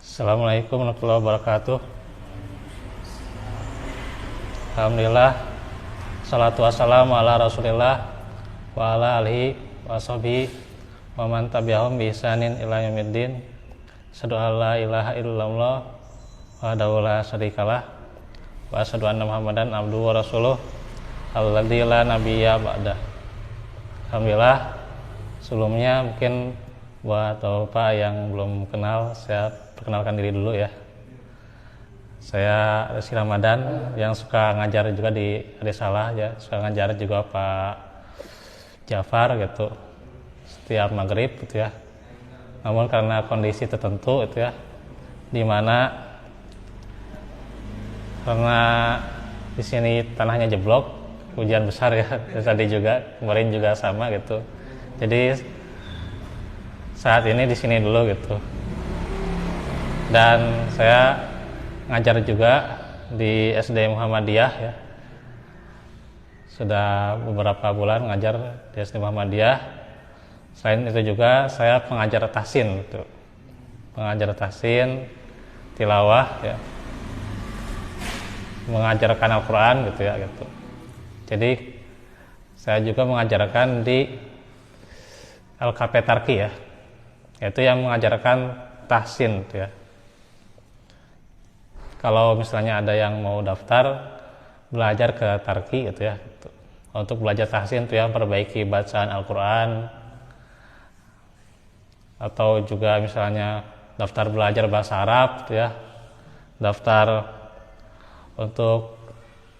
Assalamualaikum warahmatullahi wabarakatuh. Alhamdulillah, salatu wassalamu ala rasulillah wa ala alihi wa sahbihi wa man tabi'ahum bi ihsanin ila yaumiddin. Asyhadu an la ilaha illallah wahdahu la syarikalah wa asyhadu anna Muhammadan abduhu wa rasuluh alladzi la nabiyya ba'dah. Alhamdulillah, sebelumnya mungkin buat Bapak yang belum kenal, saya perkenalkan diri dulu ya. Saya Rizky Ramadan yang suka ngajar juga di Risalah ya, suka ngajar juga Pak Jafar gitu setiap maghrib gitu ya. Namun karena kondisi tertentu itu ya, dimana karena di sini tanahnya jeblok, hujan besar ya, tadi juga kemarin juga sama gitu. Jadi saat ini di sini dulu gitu. Dan saya ngajar juga di SD Muhammadiyah ya. Sudah beberapa bulan ngajar di SD Muhammadiyah. Selain itu juga saya pengajar tahsin gitu. Pengajar tahsin, tilawah ya. Mengajarkan Al-Qur'an gitu ya gitu. Jadi saya juga mengajarkan di LKP Tarki ya. Yaitu yang mengajarkan tahsin gitu ya. Kalau misalnya ada yang mau daftar belajar ke Tarki gitu ya, gitu. Untuk belajar tahsin itu yang perbaiki bacaan Al-Quran, atau juga misalnya daftar belajar bahasa Arab gitu ya, daftar untuk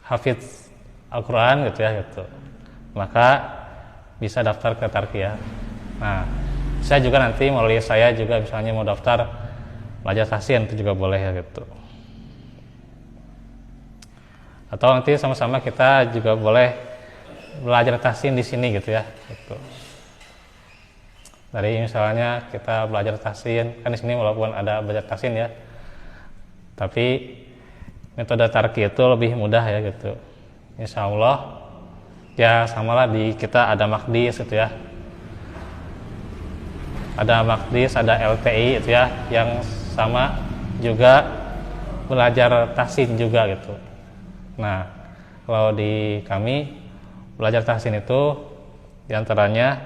hafidz Al-Quran gitu ya gitu. Maka bisa daftar ke Tarki ya. Nah, saya juga nanti melalui saya juga misalnya mau daftar belajar tahsin itu juga boleh ya gitu. Atau nanti sama-sama kita juga boleh belajar tahsin di sini gitu ya. Gitu. Dari misalnya kita belajar tahsin, kan di sini walaupun ada belajar tahsin ya, tapi metode Tarki itu lebih mudah ya gitu. Insya Allah ya samalah di kita ada Makdis gitu ya. Ada Makdis, ada LTI itu ya, yang sama juga belajar tahsin juga gitu. Nah, kalau di kami belajar tahsin itu diantaranya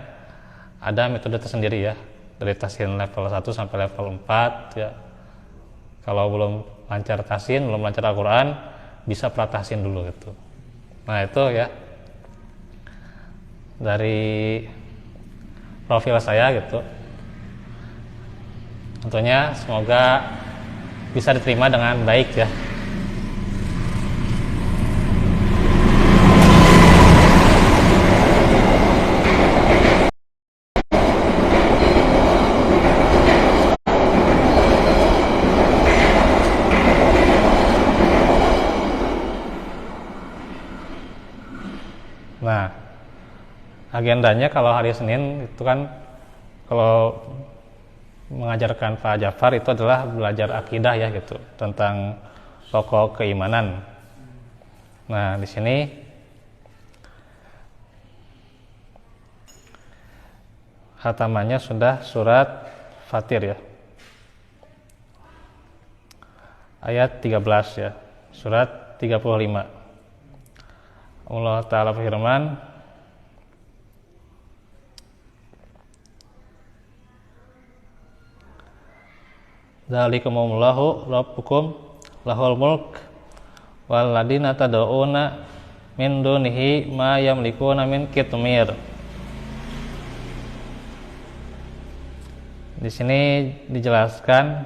ada metode tersendiri ya, dari tahsin level 1 sampai level 4 ya. Kalau belum lancar tahsin, belum lancar Al-Quran, bisa pratahsin dulu gitu. Nah itu ya dari profil saya gitu. Tentunya semoga bisa diterima dengan baik ya. Nah, agendanya kalau hari Senin itu kan kalau mengajarkan Pak Jafar itu adalah belajar akidah ya gitu, tentang pokok keimanan. Nah, di sini hatamannya sudah surat Fatir ya. Ayat 13 ya. Surat 35. Allah Ta'ala firman, Dzalikumullahu rabbukum lahul mulk wal ladina tad'una min dunihi ma yamlikuna min qitmir. Di sini dijelaskan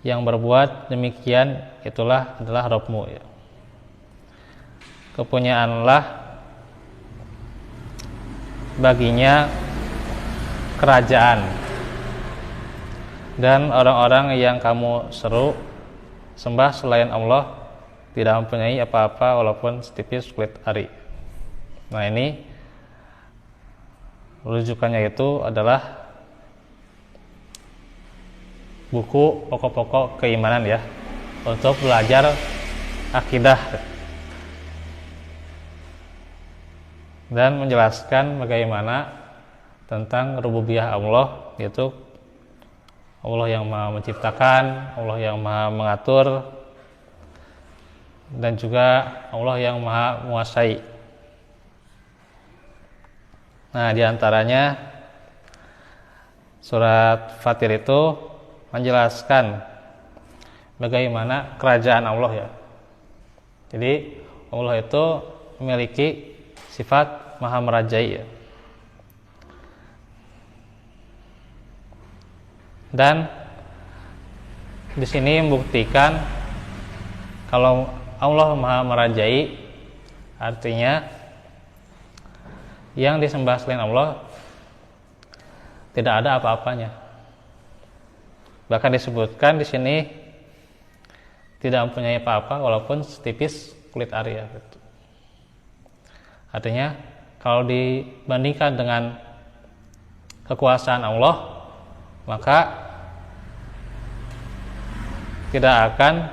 yang berbuat demikian itulah adalah Rabbmu ya. Kepunyaanlah baginya kerajaan, dan orang-orang yang kamu seru sembah selain Allah tidak mempunyai apa-apa walaupun setipis kulit ari. Nah ini rujukannya itu adalah buku pokok-pokok keimanan ya, untuk belajar akidah dan menjelaskan bagaimana tentang rububiyah Allah, yaitu Allah yang Maha menciptakan, Allah yang Maha mengatur, dan juga Allah yang Maha menguasai. Nah, diantaranya surat Fatir itu menjelaskan bagaimana kerajaan Allah ya. Jadi Allah itu memiliki sifat Maha merajai ya. Dan di sini membuktikan kalau Allah Maha merajai, artinya yang disembah selain Allah tidak ada apa-apanya. Bahkan disebutkan di sini tidak mempunyai apa-apa walaupun setipis kulit ari ya. Artinya kalau dibandingkan dengan kekuasaan Allah, maka tidak akan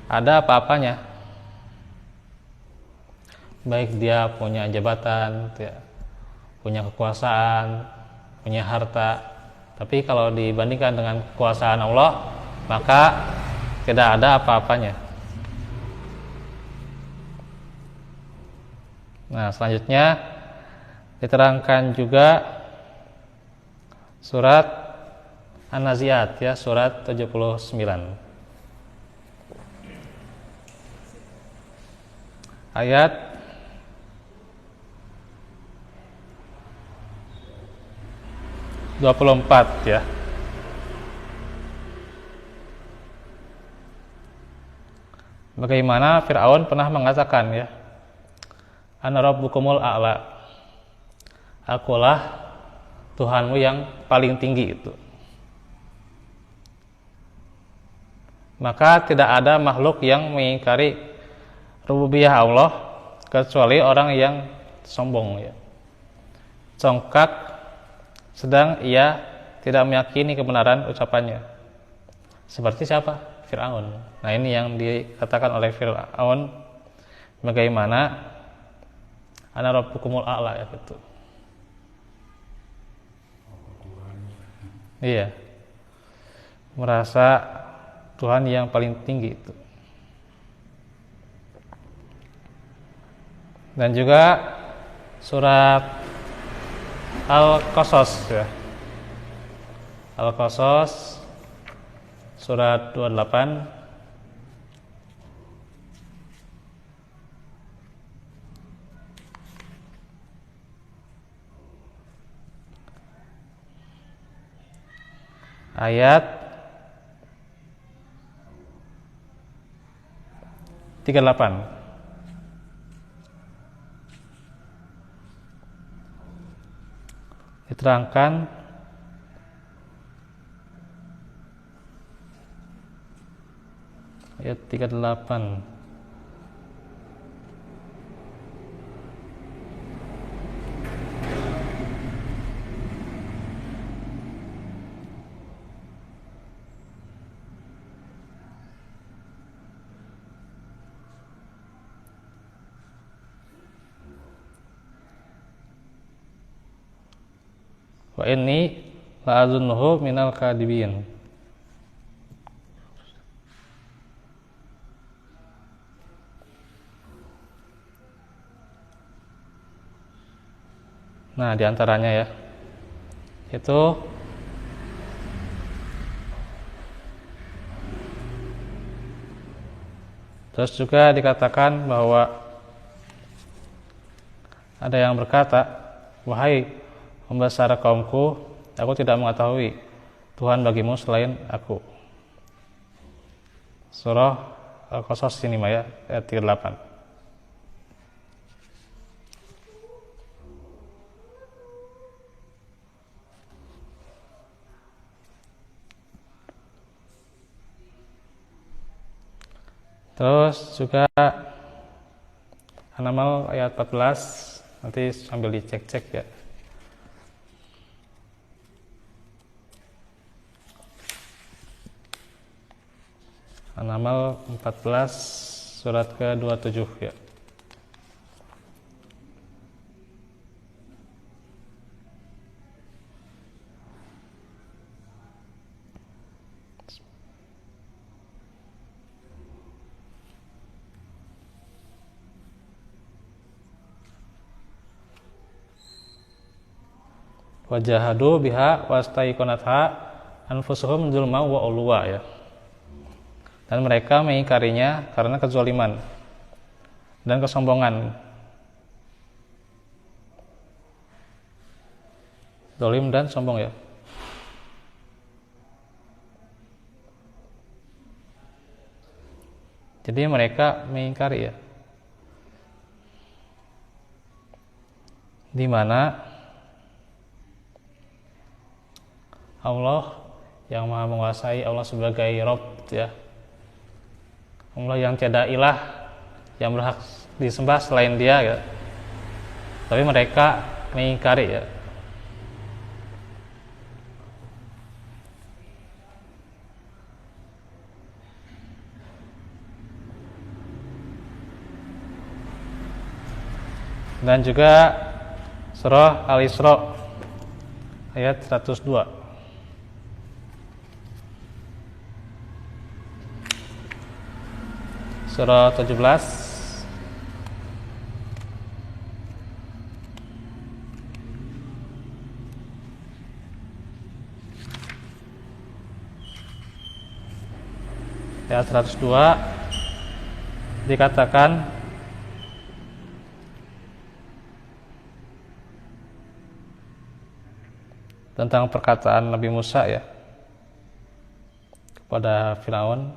ada apa-apanya. Baik dia punya jabatan, punya kekuasaan, punya harta, tapi kalau dibandingkan dengan kekuasaan Allah, maka tidak ada apa-apanya. Nah, selanjutnya diterangkan juga surat An-Nazi'at ya, surat 79. Ayat 24 ya. Bagaimana Fir'aun pernah mengatakan ya, Ana rabbukumul a'la, akulah Tuhanmu yang paling tinggi itu. Maka tidak ada makhluk yang mengingkari rububiyah Allah kecuali orang yang sombong ya, congkak, sedang ia tidak meyakini kebenaran ucapannya. Seperti siapa? Fir'aun. Nah, ini yang dikatakan oleh Fir'aun, bagaimana ana rabbukumul a'la ya gitu. Iya. Merasa Tuhan yang paling tinggi itu. Dan juga surat Al-Qasas ya. Al-Qasas surat 28 ayat 38. Diterangkan ayat 38. Wa inni la'azunnuhu minal kadibin. Nah, diantaranya ya, itu terus juga dikatakan bahwa ada yang berkata, wahai pembesar kaumku, aku tidak mengetahui Tuhan bagimu selain aku. Surah Al-Qasas ini ya, ayat 38. Terus juga An-Naml ayat 14, nanti sambil dicek-cek ya. An-Naml 14 surat ke-27 ya. Wajahadu biha wastaiqanatha anfusuhum dzulma wa ulwa ya. Dan mereka mengingkarinya karena kezaliman dan kesombongan. Zalim dan sombong ya. Jadi mereka mengingkari ya. Di mana Allah yang Maha menguasai, Allah sebagai Rabb ya. Allah yang tiada ilah yang berhak disembah selain Dia ya. Tapi mereka mengingkari ya. Dan juga surah Al-Isra ayat 102. Surah 17 ayat 102 dikatakan tentang perkataan Nabi Musa ya kepada Firaun.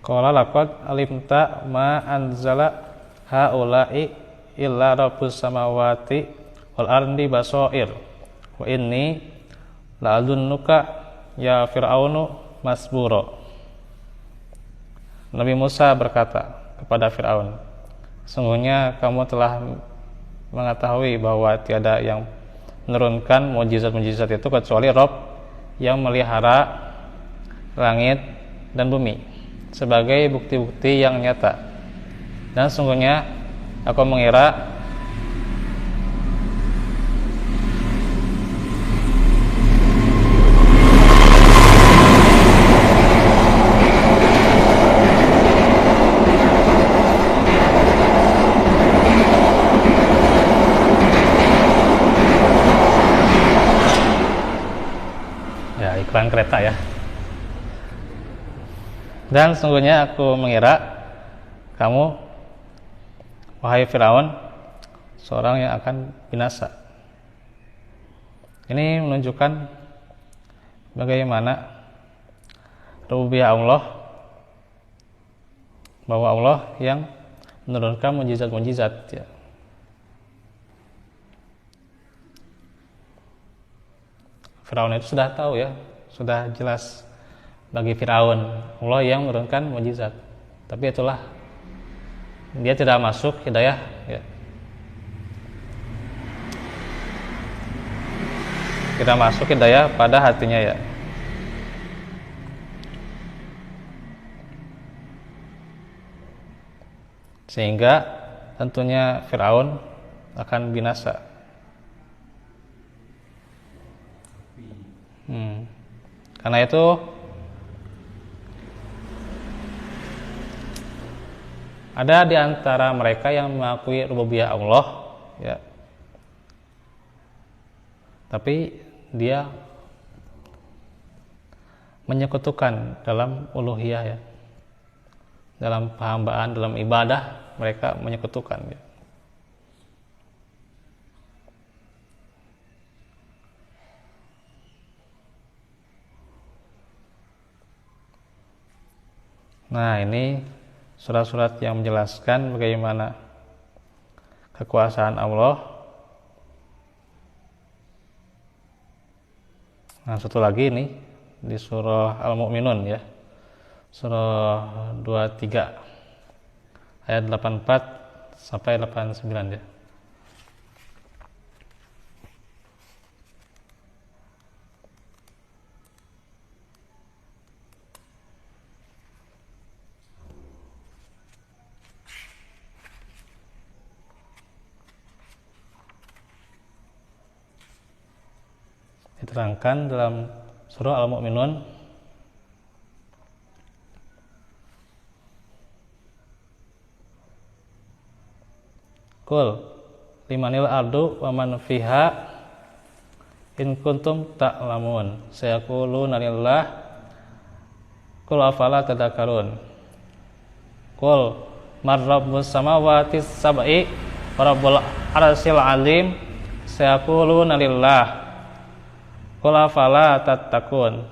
Qala laqad alimta ma anzala haula'i illa rabbus samawati wal ardi basair wa inni la'adunnuka ya fir'aunu masbura. Nabi Musa berkata kepada Fir'aun, sungguhnya kamu telah mengetahui bahwa tiada yang menurunkan mukjizat-mukjizat itu kecuali Rabb yang melihara langit dan bumi sebagai bukti-bukti yang nyata. Dan sungguhnya aku mengira ya iklan kereta ya. Dan sungguhnya aku mengira kamu, wahai Firaun, seorang yang akan binasa. Ini menunjukkan bagaimana rububiyah Allah, bahwa Allah yang menurunkan mukjizat-mukjizat ya. Firaun itu sudah tahu ya, sudah jelas bagi Firaun Allah yang menurunkan mukjizat. Tapi itulah dia tidak masuk hidayah ya. Tidak masuk hidayah pada hatinya ya. Sehingga tentunya Firaun akan binasa. Karena itu ada di antara mereka yang mengakui rububiyah Allah ya. Tapi dia menyekutukan dalam uluhiyah ya. Dalam penghambaan, dalam ibadah mereka menyekutukan ya. Nah, ini surat-surat yang menjelaskan bagaimana kekuasaan Allah. Nah, satu lagi ini di surah Al-Mu'minun ya. Surah 23 ayat 84 sampai 89 ya. diterangkan dalam surah Al-Mu'minun. Qul limanil ardu wa man fiha in kuntum ta'lamun sayaquluna lillah qul afala tadhakkarun. Qul man rabbus samawati sab'i wa rabbul arsyil azim sayaquluna lillah qul afala tattaqun.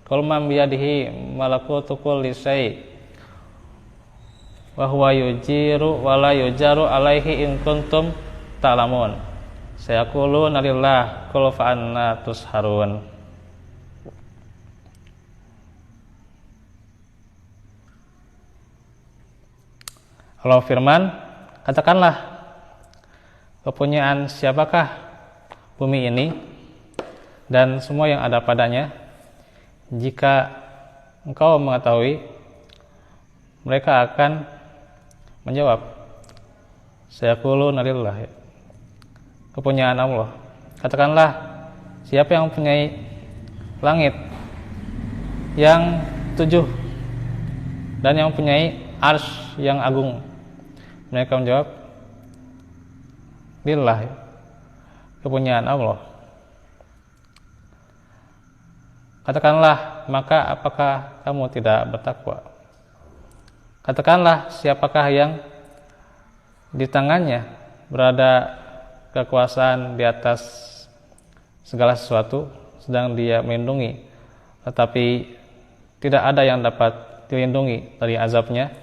Qul man biyadihi malakutu kulli syai' wa huwa yujiru wa la yujaru alaihi in kuntum ta'lamun sayaquluna lillah qul fa anna tusharun. Allah firman, katakanlah, kepunyaan siapakah bumi ini dan semua yang ada padanya? Jika engkau mengetahui, mereka akan menjawab, sayaquluna lillah, kepunyaan Allah. Katakanlah, siapa yang mempunyai langit yang 7 dan yang mempunyai arsy yang agung? Mereka menjawab, lillah, kepunyaan Allah. Katakanlah, maka apakah kamu tidak bertakwa? Katakanlah, siapakah yang di tangannya berada kekuasaan di atas segala sesuatu, sedang dia melindungi, tetapi tidak ada yang dapat dilindungi dari azabnya?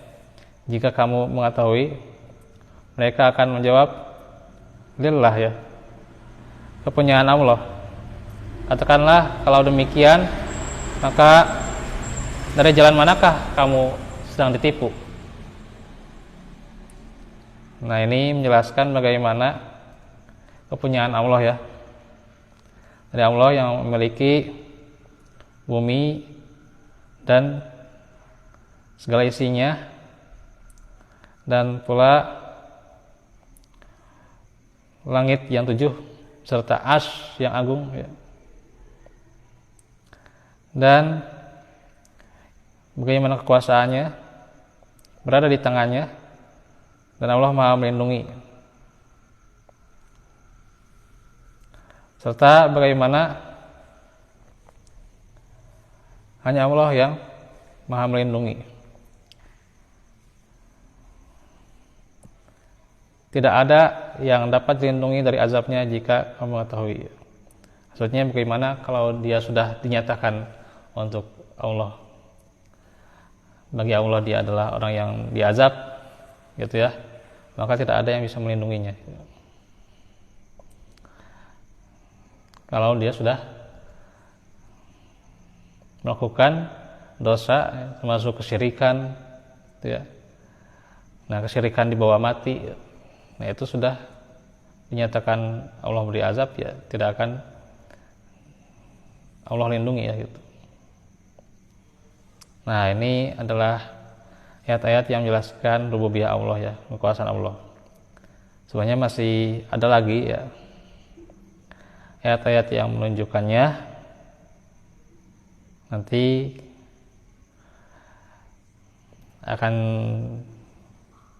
Jika kamu mengetahui, mereka akan menjawab, lillah, ya, kepunyaan Allah. Katakanlah, kalau demikian, maka dari jalan manakah kamu sedang ditipu? Nah, ini menjelaskan bagaimana kepunyaan Allah, ya, dari Allah yang memiliki bumi dan segala isinya, dan pula langit yang 7 serta arsy yang agung, ya. Dan bagaimana kekuasaannya berada di tangannya, dan Allah Maha melindungi. Serta bagaimana hanya Allah yang Maha melindungi. Tidak ada yang dapat dilindungi dari azabnya jika kamu mengetahui. Maksudnya bagaimana kalau dia sudah dinyatakan untuk Allah, bagi Allah dia adalah orang yang diazab, gitu ya, maka tidak ada yang bisa melindunginya. Kalau dia sudah melakukan dosa, termasuk kesyirikan, gitu ya. Nah, kesyirikan dibawa mati, nah itu sudah dinyatakan Allah beri azab, ya tidak akan Allah lindungi, ya gitu. Nah, ini adalah ayat-ayat yang menjelaskan rububiyah Allah, ya, kekuasaan Allah. Sebenarnya masih ada lagi, ya, ayat-ayat yang menunjukkannya. Nanti akan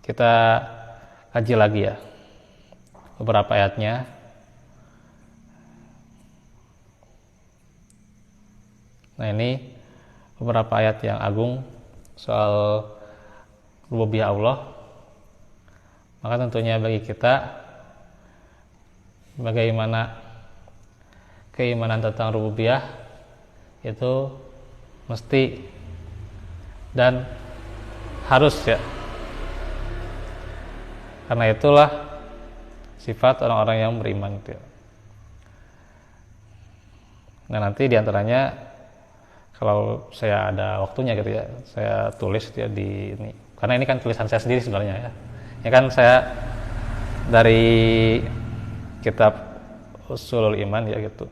kita kaji lagi, ya, beberapa ayatnya. Nah, ini beberapa ayat yang agung soal rububiyah Allah. Maka tentunya bagi kita, bagaimana keimanan tentang rububiyah itu mesti dan harus, ya. Karena itulah sifat orang-orang yang beriman, gitu. Nah, nanti diantaranya, kalau saya ada waktunya, gitu ya, saya tulis, ya, di ini. Karena ini kan tulisan saya sendiri sebenarnya, ya. Ini kan saya dari kitab Ushulul Iman, ya gitu.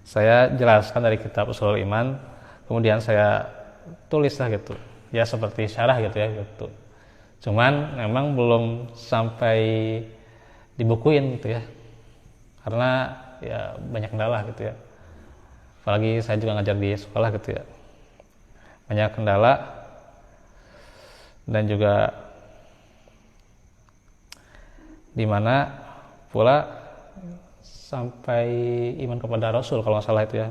Saya jelaskan dari kitab Ushulul Iman, kemudian saya tulis lah gitu. Ya seperti syarah gitu, ya gitu. Cuman memang belum sampai dibukuin, gitu ya. Karena ya banyak kendala, gitu ya. apalagi saya juga ngajar di sekolah gitu ya, banyak kendala dan juga dimana pula sampai iman kepada Rasul kalau nggak salah itu ya,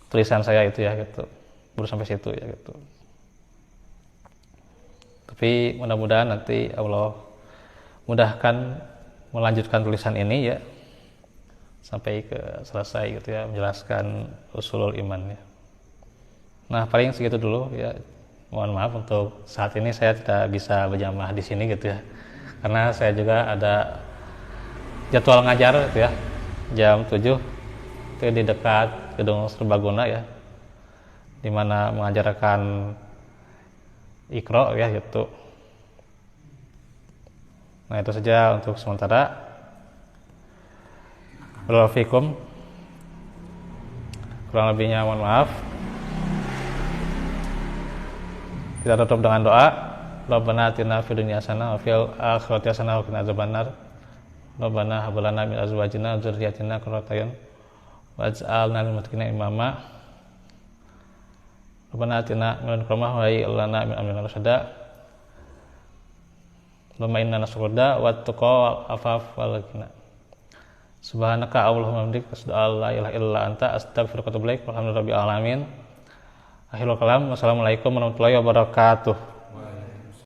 tulisan saya itu ya gitu, baru sampai situ ya gitu. Tapi mudah-mudahan nanti Allah mudahkan melanjutkan tulisan ini ya sampai ke selesai gitu ya, menjelaskan usulul iman ya. Nah paling segitu dulu ya, mohon maaf untuk saat ini saya tidak bisa berjamaah di sini gitu ya, karena saya juga ada jadwal ngajar gitu ya, jam 7 itu di dekat gedung Serbaguna ya, dimana mengajarkan Iqra ya gitu. Nah itu saja untuk sementara. Waalaikumsalam. Kurang lebihnya mohon maaf. Kita tutup dengan doa. Rabbana atina fid dunya hasanah wa fil akhirati hasanah wa qina adzabannar. Rabbana hab lana min azwajina wa dzurriyyatina qurrata a'yun waj'alna lil muttaqina imama. Rabbana atina min ladunka rahmah wa hayyi lana min amrina rasyada. Allahumma inna nas'aluka wa tuqa wal afaf wal ghina. Subhanaka Allahumma wa bihamdika asyhadu an la ilaha illa anta astaghfiruka wa atubu ilaik. Walhamdulillahi rabbil alamin. Akhirul kalam. Wassalamualaikum warahmatullahi wabarakatuh.